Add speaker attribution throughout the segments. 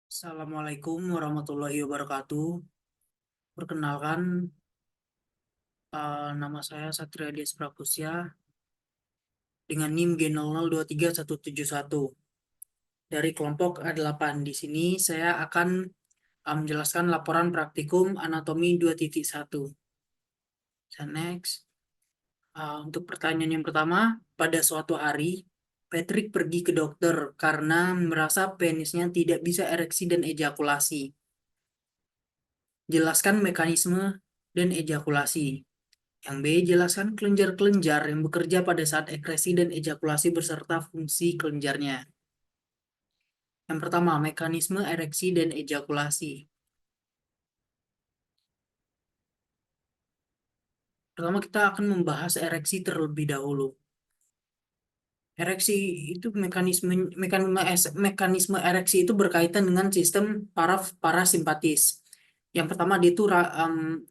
Speaker 1: Assalamualaikum warahmatullahi wabarakatuh. Perkenalkan, nama saya Satria Dias Prapusya dengan NIM G0023171 dari kelompok A8. Di sini saya akan menjelaskan laporan praktikum anatomi 2.1. Next. Untuk pertanyaan yang pertama, pada suatu hari, Patrick pergi ke dokter karena merasa penisnya tidak bisa ereksi dan ejakulasi. Jelaskan mekanisme dan ejakulasi. Yang B, jelaskan kelenjar-kelenjar yang bekerja pada saat ekresi dan ejakulasi beserta fungsi kelenjarnya. Yang pertama, mekanisme ereksi dan ejakulasi. Pertama, kita akan membahas ereksi terlebih dahulu. Ereksi itu mekanisme ereksi itu berkaitan dengan sistem parasimpatis. Yang pertama, dia itu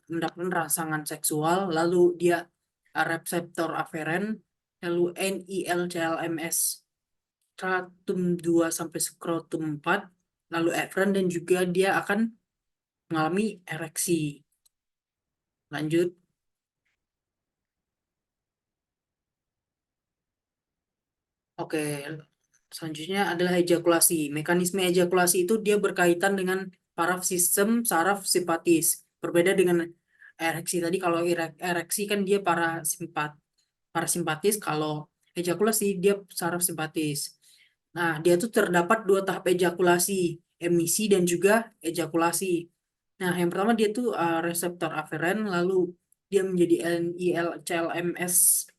Speaker 1: mendapatkan rangsangan seksual, lalu dia reseptor aferen, lalu NILCLMS stratum 2 sampai skrotum 4, lalu eferen, dan juga dia akan mengalami ereksi. Lanjut. Oke, selanjutnya adalah ejakulasi. Mekanisme ejakulasi itu dia berkaitan dengan paraf sistem saraf simpatis. Berbeda dengan ereksi tadi, kalau ereksi kan dia parasimpatis, kalau ejakulasi dia saraf simpatis. Nah, dia tuh terdapat dua tahap ejakulasi, emisi dan juga ejakulasi. Nah, yang pertama dia tuh reseptor aferen, lalu dia menjadi NILCLMS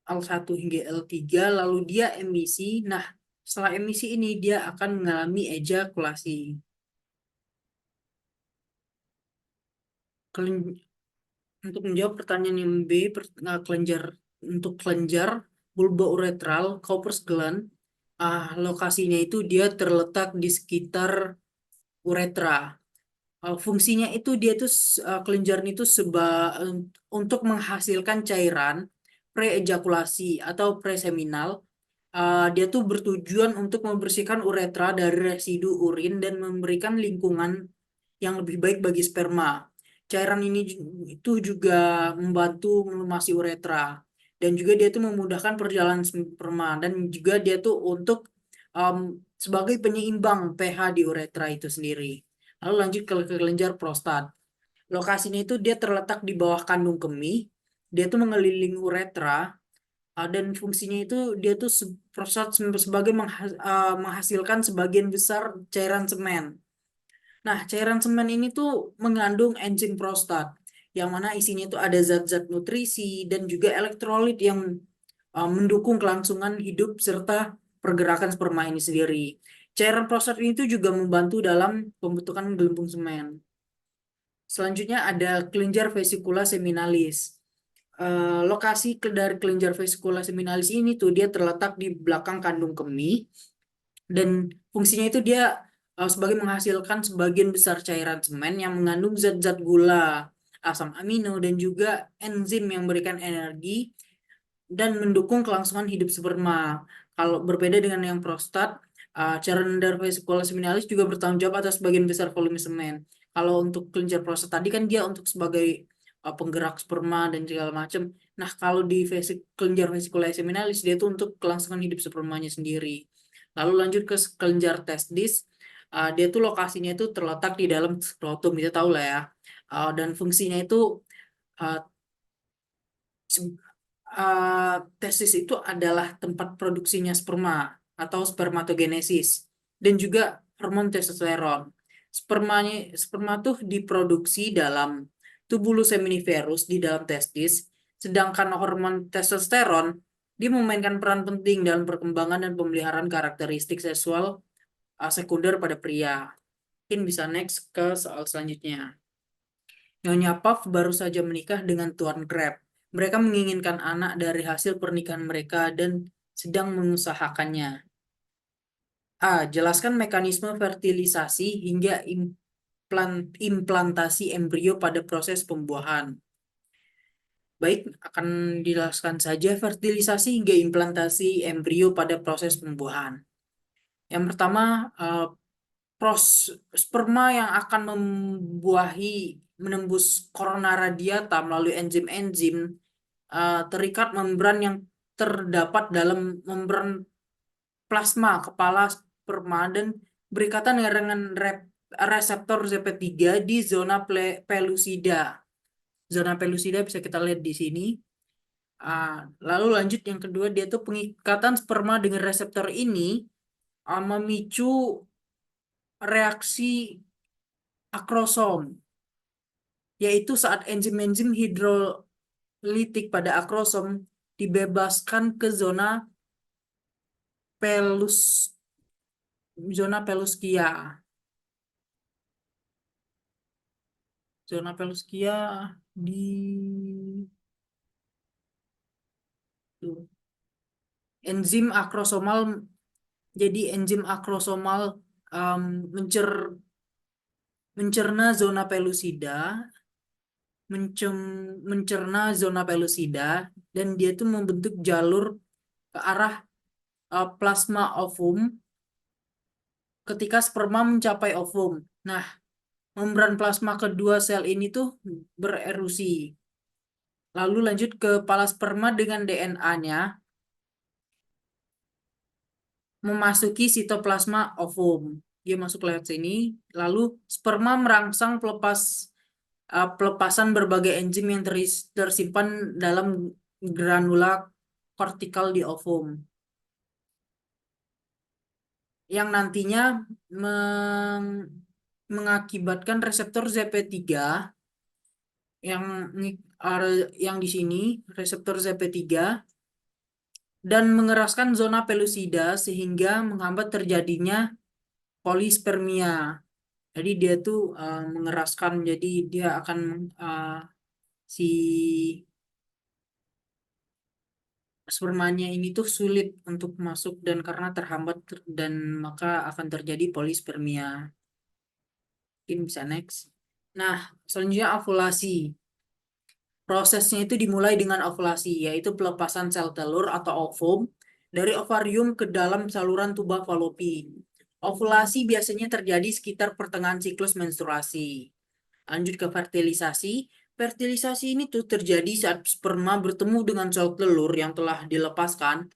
Speaker 1: L1 hingga L3, lalu dia emisi. Nah, setelah emisi ini dia akan mengalami ejakulasi. Kelen- Untuk menjawab pertanyaan yang B, untuk kelenjar bulba uretral, Cowper's gland, lokasinya itu dia terletak di sekitar uretra. Fungsinya itu dia tuh kelenjar itu untuk menghasilkan cairan pre-ejakulasi atau preseminal. Dia tuh bertujuan untuk membersihkan uretra dari residu urin dan memberikan lingkungan yang lebih baik bagi sperma. Cairan ini itu juga membantu melumasi uretra, dan juga dia tuh memudahkan perjalanan sperma, dan juga dia tuh untuk um, sebagai penyeimbang pH di uretra itu sendiri. Lalu lanjut ke kelenjar prostat. Lokasinya itu dia terletak di bawah kandung kemih. Dia tuh mengelilingi uretra, dan fungsinya itu dia tuh prostat sebagai menghasilkan sebagian besar cairan semen. Nah, cairan semen ini tuh mengandung enzim prostat, yang mana isinya itu ada zat-zat nutrisi dan juga elektrolit yang mendukung kelangsungan hidup serta pergerakan sperma ini sendiri. Cairan prostat ini tuh juga membantu dalam pembentukan gelembung semen. Selanjutnya ada kelenjar vesicula seminalis. Lokasi dari kelenjar vesicula seminalis ini tuh dia terletak di belakang kandung kemih, dan fungsinya itu dia sebagai menghasilkan sebagian besar cairan semen yang mengandung zat-zat gula, asam amino, dan juga enzim yang memberikan energi dan mendukung kelangsungan hidup sperma. Kalau berbeda dengan yang prostat, cairan dari vesicula seminalis juga bertanggung jawab atas sebagian besar volume semen. Kalau untuk kelenjar prostat tadi kan dia untuk sebagai penggerak sperma dan segala macam. Nah, kalau di kelenjar vesicula seminalis dia itu untuk kelangsungan hidup spermanya sendiri. Lalu lanjut ke kelenjar testis. Dia tuh lokasinya itu terletak di dalam skrotum, kita tahu lah ya. Dan fungsinya itu uh, testis itu adalah tempat produksinya sperma atau spermatogenesis dan juga hormon testosteron. Sperma tuh diproduksi dalam tubulus seminiferus di dalam testis, sedangkan hormon testosteron dia memainkan peran penting dalam perkembangan dan pemeliharaan karakteristik seksual sekunder pada pria. Mungkin bisa next ke soal selanjutnya. Nyonya Puff baru saja menikah dengan Tuan Crab. Mereka menginginkan anak dari hasil pernikahan mereka dan sedang mengusahakannya. A. Jelaskan mekanisme fertilisasi hingga implantasi embrio pada proses pembuahan. Baik, akan dijelaskan saja fertilisasi hingga implantasi embrio pada proses pembuahan. Yang pertama, sperma yang akan menembus korona radiata melalui enzim-enzim terikat membran yang terdapat dalam membran plasma kepala sperma dan berikatan dengan reseptor ZP3 di zona pelusida. Zona pelusida bisa kita lihat di sini. Lalu lanjut yang kedua, dia tuh pengikatan sperma dengan reseptor ini memicu reaksi akrosom, yaitu saat enzim-enzim hidrolitik pada akrosom dibebaskan ke pelus zona peluskia. Zona peluskia di tuh. Enzim akrosomal, jadi enzim akrosomal um, mencerna zona pelusida, mencerna zona pelusida, dan dia tuh membentuk jalur ke arah plasma ovum ketika sperma mencapai ovum. Nah, membran plasma kedua sel ini tuh bererusi. Lalu lanjut ke kepala sperma dengan DNA-nya memasuki sitoplasma ovum. Dia masuk lewat sini. Lalu sperma merangsang pelepasan berbagai enzim yang tersimpan dalam granula kortikal di ovum, yang nantinya mengakibatkan reseptor ZP3 yang yang di sini, reseptor ZP3, dan mengeraskan zona pelusida sehingga menghambat terjadinya polispermia. Jadi dia tuh mengeraskan, jadi dia akan si spermanya ini tuh sulit untuk masuk dan karena terhambat dan maka akan terjadi polispermia. Mungkin bisa next. Nah, selanjutnya ovulasi. Prosesnya itu dimulai dengan ovulasi, yaitu pelepasan sel telur atau ovum dari ovarium ke dalam saluran tuba falopi. Ovulasi biasanya terjadi sekitar pertengahan siklus menstruasi. Lanjut ke fertilisasi. Fertilisasi ini tuh terjadi saat sperma bertemu dengan sel telur yang telah dilepaskan.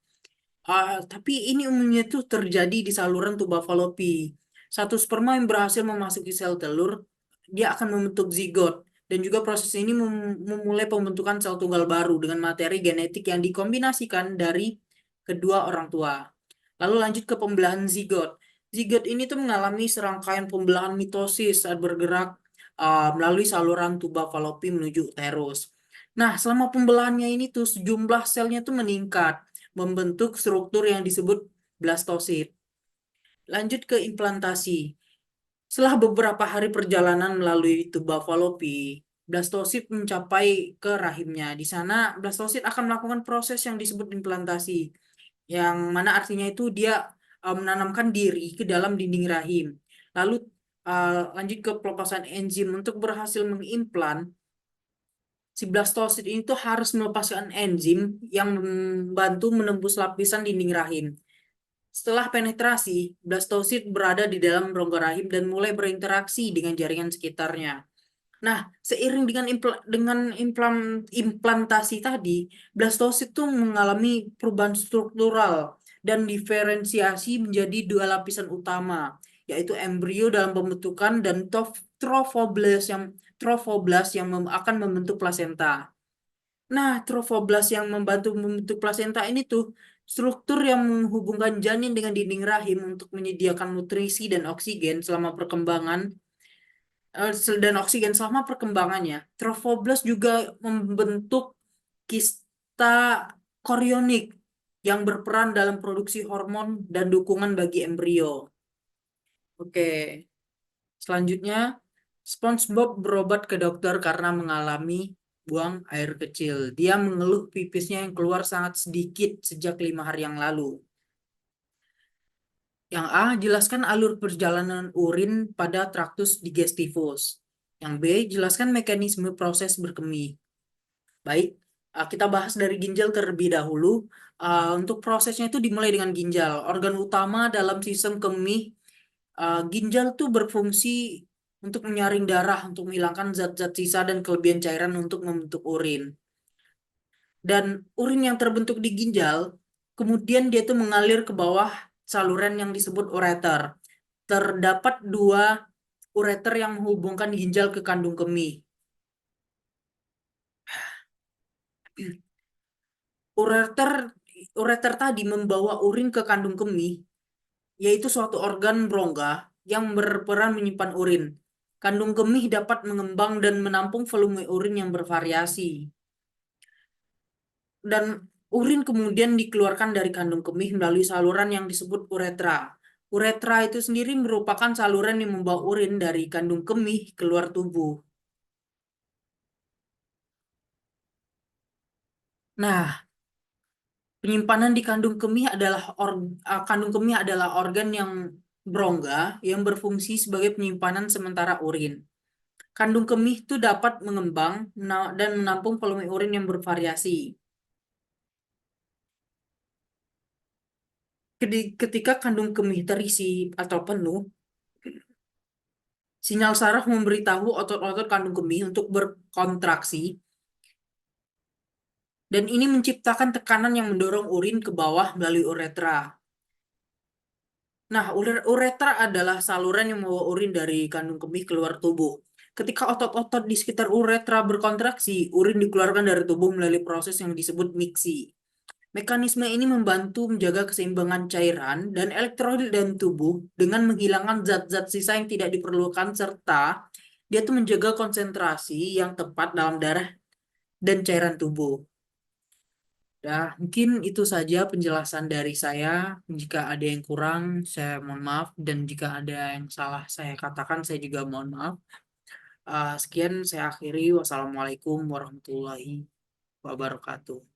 Speaker 1: Tapi ini umumnya tuh terjadi di saluran tuba falopi. Satu sperma yang berhasil memasuki sel telur, dia akan membentuk zigot. Dan juga proses ini memulai pembentukan sel tunggal baru dengan materi genetik yang dikombinasikan dari kedua orang tua. Lalu lanjut ke pembelahan zigot. Zigot ini tuh mengalami serangkaian pembelahan mitosis saat bergerak melalui saluran tuba falopi menuju uterus. Nah, selama pembelahannya ini tuh sejumlah selnya tuh meningkat, membentuk struktur yang disebut blastosit. Lanjut ke implantasi. Setelah beberapa hari perjalanan melalui tuba falopi, blastosit mencapai ke rahimnya. Di sana, blastosit akan melakukan proses yang disebut implantasi, yang mana artinya itu dia menanamkan diri ke dalam dinding rahim. Lalu lanjut ke pelepasan enzim. Untuk berhasil mengimplan, si blastosit ini tuh harus melepaskan enzim yang membantu menembus lapisan dinding rahim. Setelah penetrasi, blastosit berada di dalam rongga rahim dan mulai berinteraksi dengan jaringan sekitarnya. Nah, seiring dengan implantasi tadi, blastosit tuh mengalami perubahan struktural dan diferensiasi menjadi dua lapisan utama, yaitu embrio dalam pembentukan dan trofoblast yang akan membentuk plasenta. Nah, trofoblast yang membantu membentuk plasenta ini tuh struktur yang menghubungkan janin dengan dinding rahim untuk menyediakan nutrisi dan oksigen selama perkembangan dan oksigen selama perkembangannya. Trofoblast juga membentuk kista korionik yang berperan dalam produksi hormon dan dukungan bagi embrio. Oke, selanjutnya SpongeBob berobat ke dokter karena mengalami buang air kecil. Dia mengeluh pipisnya yang keluar sangat sedikit sejak 5 hari yang lalu. Yang A, jelaskan alur perjalanan urin pada traktus digestivus. Yang B, jelaskan mekanisme proses berkemih. Baik, kita bahas dari ginjal terlebih dahulu. Untuk prosesnya itu dimulai dengan ginjal, organ utama dalam sistem kemih Ginjal tuh berfungsi untuk menyaring darah, untuk menghilangkan zat-zat sisa dan kelebihan cairan untuk membentuk urin. Dan urin yang terbentuk di ginjal, kemudian dia tuh mengalir ke bawah saluran yang disebut ureter. Terdapat dua ureter yang menghubungkan ginjal ke kandung kemih. Ureter ureter tadi membawa urin ke kandung kemih, yaitu suatu organ rongga yang berperan menyimpan urin. Kandung kemih dapat mengembang dan menampung volume urin yang bervariasi. Dan urin kemudian dikeluarkan dari kandung kemih melalui saluran yang disebut uretra. Uretra itu sendiri merupakan saluran yang membawa urin dari kandung kemih keluar tubuh. Nah, penyimpanan di kandung kemih adalah organ yang berongga yang berfungsi sebagai penyimpanan sementara urin. Kandung kemih itu dapat mengembang dan menampung volume urin yang bervariasi. Ketika kandung kemih terisi atau penuh, sinyal saraf memberitahu otot-otot kandung kemih untuk berkontraksi, dan ini menciptakan tekanan yang mendorong urin ke bawah melalui uretra. Nah, uretra adalah saluran yang membawa urin dari kandung kemih keluar tubuh. Ketika otot-otot di sekitar uretra berkontraksi, urin dikeluarkan dari tubuh melalui proses yang disebut miksi. Mekanisme ini membantu menjaga keseimbangan cairan dan elektrolit dalam tubuh dengan menghilangkan zat-zat sisa yang tidak diperlukan serta dia tuh menjaga konsentrasi yang tepat dalam darah dan cairan tubuh. Ya, mungkin itu saja penjelasan dari saya. Jika ada yang kurang, saya mohon maaf. Dan jika ada yang salah saya katakan, saya juga mohon maaf. Sekian saya akhiri. Wassalamualaikum warahmatullahi wabarakatuh.